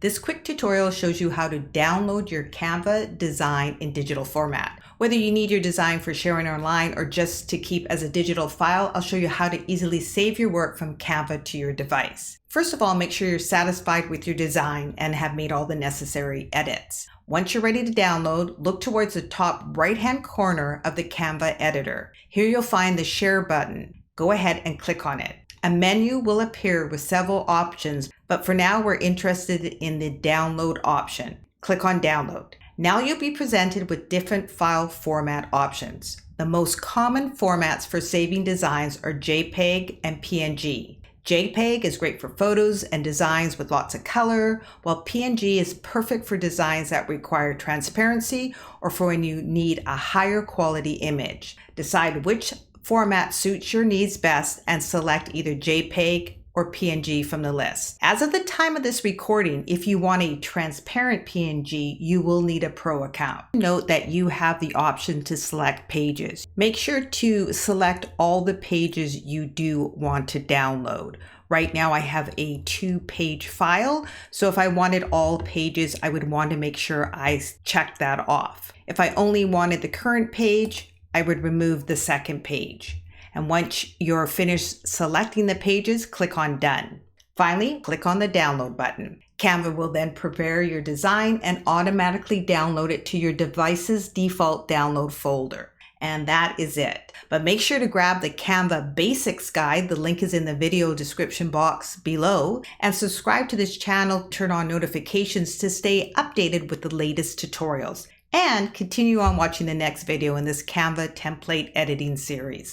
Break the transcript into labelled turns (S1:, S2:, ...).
S1: This quick tutorial shows you how to download your Canva design in digital format. Whether you need your design for sharing online or just to keep as a digital file, I'll show you how to easily save your work from Canva to your device. First of all, make sure you're satisfied with your design and have made all the necessary edits. Once you're ready to download, look towards the top right-hand corner of the Canva editor. Here you'll find the Share button. Go ahead and click on it. A menu will appear with several options, but for now we're interested in the download option. Click on download. Now you'll be presented with different file format options. The most common formats for saving designs are JPEG and PNG. JPEG is great for photos and designs with lots of color, while PNG is perfect for designs that require transparency or for when you need a higher quality image. Decide which format suits your needs best and select either JPEG or PNG from the list. As of the time of this recording, if you want a transparent PNG, you will need a pro account. Note that you have the option to select pages. Make sure to select all the pages you do want to download. Right now I have a 2-page file, so if I wanted all pages, I would want to make sure I checked that off. If I only wanted the current page, I would remove the second page. And once you're finished selecting the pages, click on Done. Finally, click on the Download button. Canva will then prepare your design and automatically download it to your device's default download folder. And that is it. But make sure to grab the Canva Basics Guide. The link is in the video description box below. And subscribe to this channel, turn on notifications to stay updated with the latest tutorials. And continue on watching the next video in this Canva template editing series.